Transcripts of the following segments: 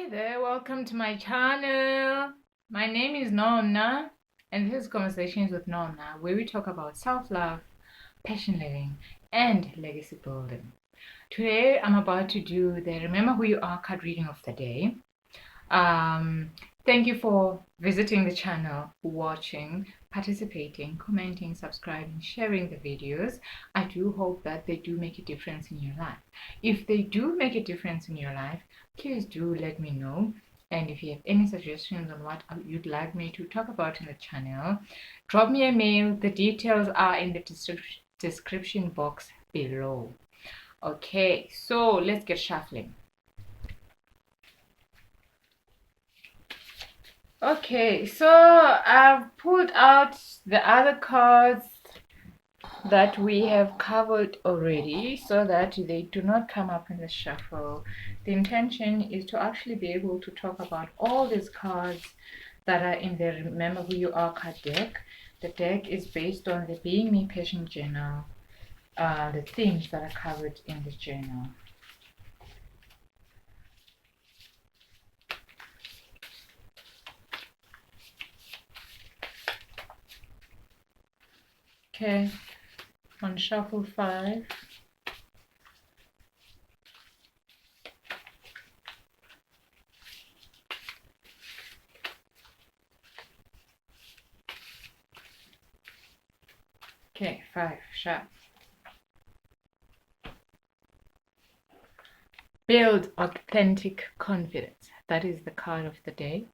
Hi there, welcome to my channel. My name is Nomna, and this is Conversations with Nomna, where we talk about self-love, passion living, and legacy building. Today, I'm about to do the Remember Who You Are card reading of the day. Thank you for visiting the channel, watching, participating, commenting, subscribing, sharing the videos. I do hope that they do make a difference in your life. If they do make a difference in your life, please do let me know. And if you have any suggestions on what you'd like me to talk about in the channel, drop me a mail. The details are in the description box below. Okay, so let's get shuffling. Okay, so I've pulled out the other cards that we have covered already so that they do not come up in the shuffle. The intention is to actually be able to talk about all these cards that are in the Remember Who You Are card deck. The deck is based on the Being Me Patient journal, the themes that are covered in the journal. Okay, on shuffle 5. Okay, 5, sharp. Build authentic confidence. That is the card of the day.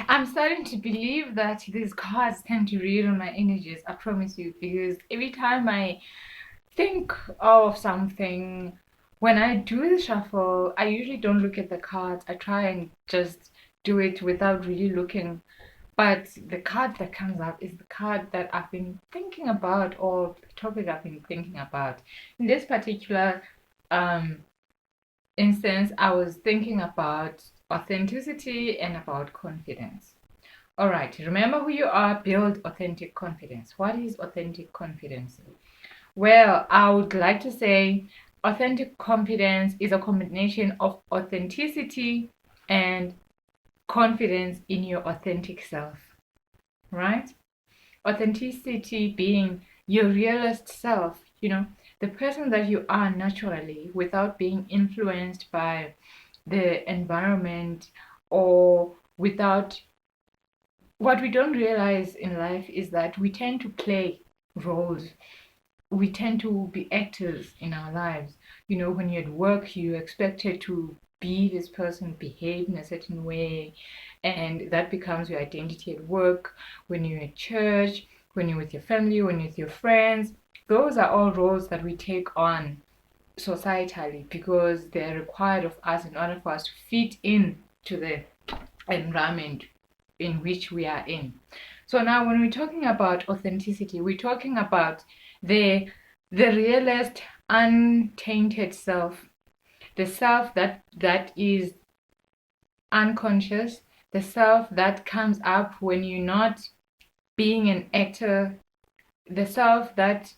I'm starting to believe that these cards tend to read on my energies, I promise you, because every time I think of something, when I do the shuffle, I usually don't look at the cards. I try and just do it without really looking. But the card that comes up is the card that I've been thinking about, or the topic I've been thinking about. In this particular instance, I was thinking about authenticity and about confidence. All right, remember who you are, build authentic confidence. What is authentic confidence? Well, I would like to say authentic confidence is a combination of authenticity and confidence in your authentic self, right? Authenticity being your realist self, the person that you are naturally without being influenced by the environment, or without, what we don't realize in life is that we tend to play roles. We tend to be actors in our lives. When you're at work, you're expected to be this person, behave in a certain way, and that becomes your identity at work. When you're at church, when you're with your family, when you're with your friends, those are all roles that we take on societally because they're required of us in order for us to fit in to the environment in which we are in. So now when we're talking about authenticity, we're talking about the realist, untainted self, the self that is unconscious, the self that comes up when you're not being an actor, the self that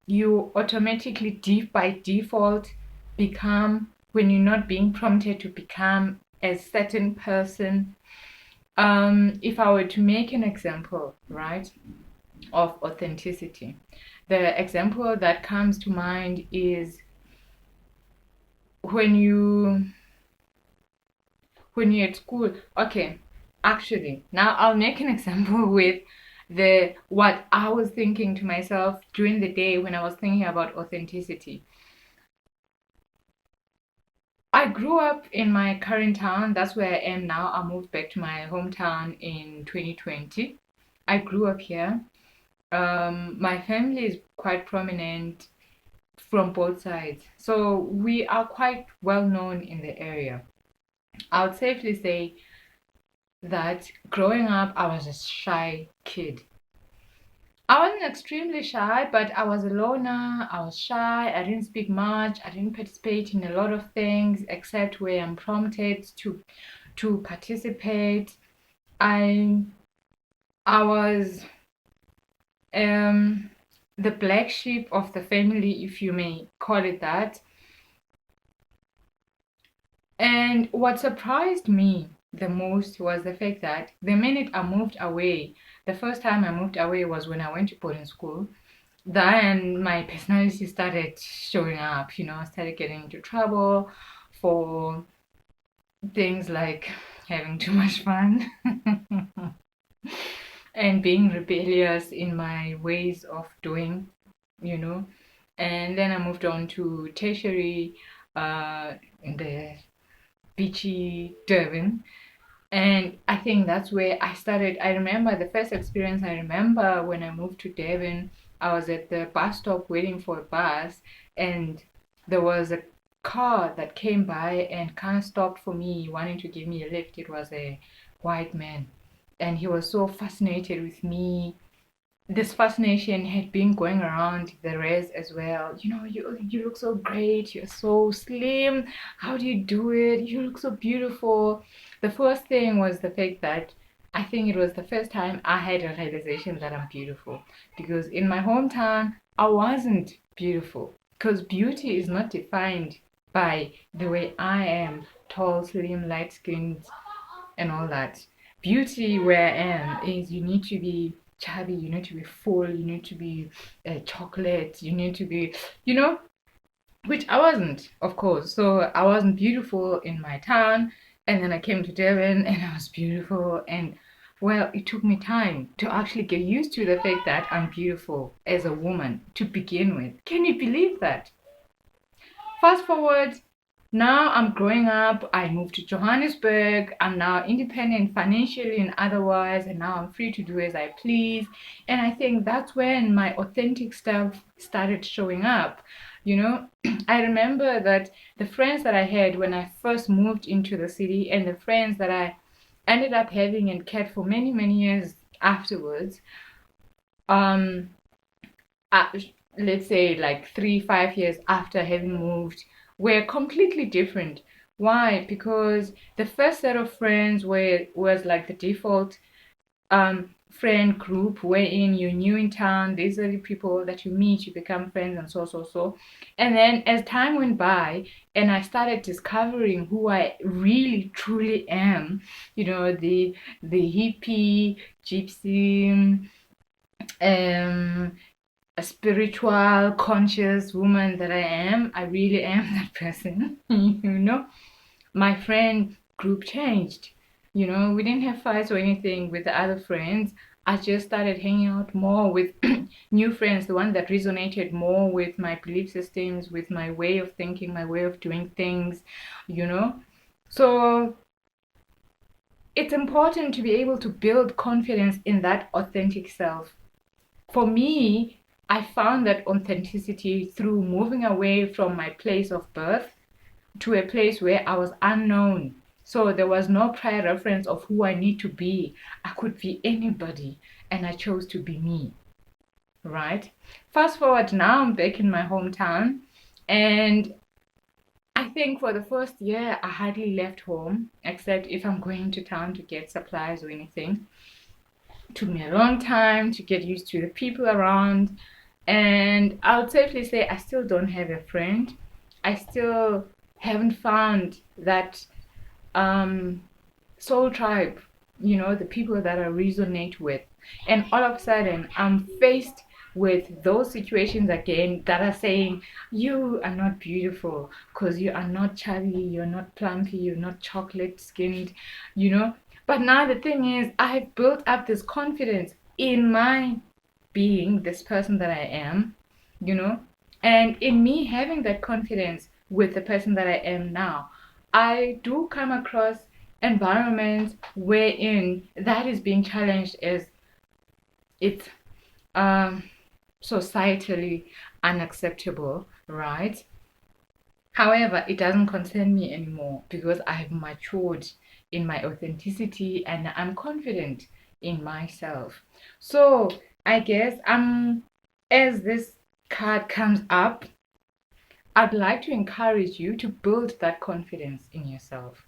you automatically by default become when you're not being prompted to become a certain person. If I were to make an example, right, of authenticity, the example that comes to mind is when you're at school. Okay, actually, now I'll make an example with what I was thinking to myself during the day when I was thinking about authenticity. I grew up in my current town. That's where I am now. I moved back to my hometown in 2020. I grew up here. My family is quite prominent from both sides, so we are quite well known in the area. I would safely say that growing up, I was a shy kid. I wasn't extremely shy, but I was a loner. I was shy. I didn't speak much. I didn't participate in a lot of things except where I'm prompted to participate. I I was the black sheep of the family, if you may call it that. And what surprised me the most was the fact that the minute I moved away, the first time I moved away was when I went to boarding school. Then my personality started showing up, I started getting into trouble for things like having too much fun and being rebellious in my ways of doing, you know. And then I moved on to tertiary in the beachy Durban. And I think that's where I started. I remember the first experience I remember when I moved to Devon, I was at the bus stop waiting for a bus, and there was a car that came by and kind of stopped for me, wanting to give me a lift. It was a white man, and he was so fascinated with me. This fascination had been going around the res as well. You look so great, you're so slim, how do you do it, you look so beautiful. The first thing was the fact that I think it was the first time I had a realization that I'm beautiful, because in my hometown I wasn't beautiful, because beauty is not defined by the way I am, tall, slim, light skinned, and all that. Beauty where I am is you need to be chubby, you need to be full, you need to be chocolate, you need to be, you know, which I wasn't, of course. So I wasn't beautiful in my town, and then I came to Devon and I was beautiful. And well, it took me time to actually get used to the fact that I'm beautiful as a woman to begin with. Can you believe that? Fast forward, now I'm growing up. I moved to Johannesburg. I'm now independent financially and otherwise, and now I'm free to do as I please. And I think that's when my authentic stuff started showing up. I remember that the friends that I had when I first moved into the city and the friends that I ended up having and kept for many, many years afterwards, um, uh, let's say like 3, 5 years after having moved, were completely different. Why? Because the first set of friends was like the default friend group wherein you're new in town, these are the people that you meet, you become friends, and so. And then as time went by and I started discovering who I really truly am, the hippie, gypsy, um a spiritual, conscious woman that I am. I really am that person. My friend group changed. We didn't have fights or anything with the other friends. I just started hanging out more with new friends, the one that resonated more with my belief systems, with my way of thinking, my way of doing things, you know. So it's important to be able to build confidence in that authentic self. For me, I found that authenticity through moving away from my place of birth to a place where I was unknown. So there was no prior reference of who I need to be. I could be anybody, and I chose to be me, right? Fast forward now, I'm back in my hometown, and I think for the first year, I hardly left home, except if I'm going to town to get supplies or anything. It took me a long time to get used to the people around, and I would safely say I still don't have a friend. I still haven't found that soul tribe, the people that I resonate with. And all of a sudden, I'm faced with those situations again that are saying, you are not beautiful because you are not chubby, you're not plumpy, you're not chocolate skinned, you know. But now the thing is, I've built up this confidence in my being this person that I am, you know, and in me having that confidence with the person that I am now, I do come across environments wherein that is being challenged as it's um, societally unacceptable, right? However, it doesn't concern me anymore because I've matured in my authenticity and I'm confident in myself. So I guess as this card comes up, I'd like to encourage you to build that confidence in yourself.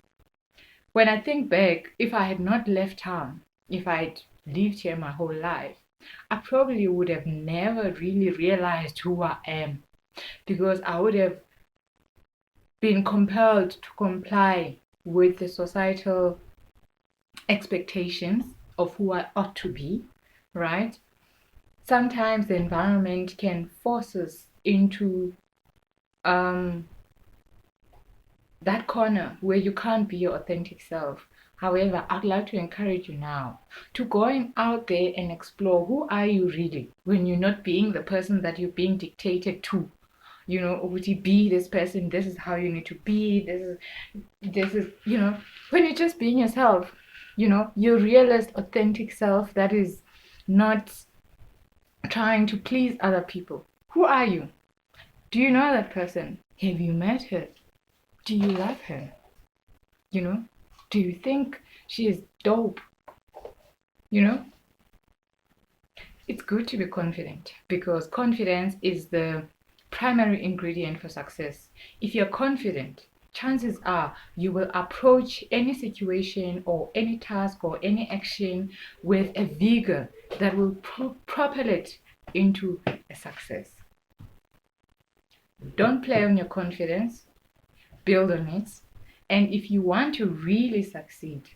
When I think back, if I had not left town, if I'd lived here my whole life, I probably would have never really realized who I am, because I would have been compelled to comply with the societal expectations of who I ought to be, right? Sometimes the environment can force us into um, that corner where you can't be your authentic self. However, I'd like to encourage you now to going out there and explore who are you really when you're not being the person that you're being dictated to. Would you be this person? This is how you need to be. This is, when you're just being yourself, your realist, authentic self that is not trying to please other people. Who are you? Do you know that person? Have you met her? Do you love her? You know, do you think she is dope? You know, it's good to be confident because confidence is the primary ingredient for success. If you're confident, chances are you will approach any situation or any task or any action with a vigor that will propel it into a success. Don't play on your confidence, build on it. And if you want to really succeed,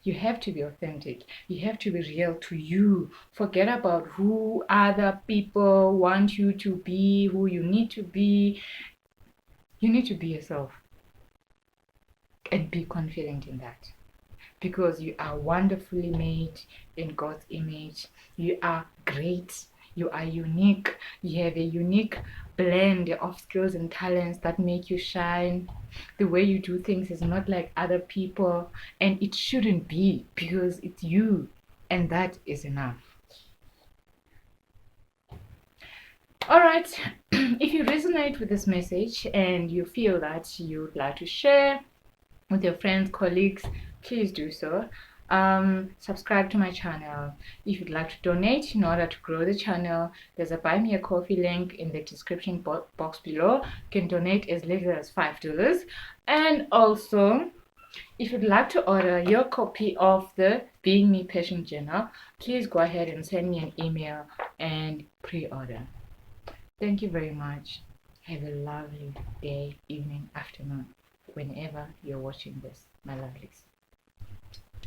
you have to be authentic. You have to be real to you. Forget about who other people want you to be, who you need to be. You need to be yourself and be confident in that. Because you are wonderfully made in God's image. You are great. You are unique. You have a unique blend of skills and talents that make you shine. The way you do things is not like other people, and it shouldn't be because it's you, and that is enough. All right, if you resonate with this message and you feel that you'd like to share with your friends, colleagues, please do so. Subscribe to my channel. If you'd like to donate in order to grow the channel, there's a buy me a coffee link in the description box below. You can donate as little as $5. And also, if you'd like to order your copy of the Being Me Patient Journal, please go ahead and send me an email and pre-order. Thank you very much. Have a lovely day, evening, afternoon, whenever you're watching this, my lovelies.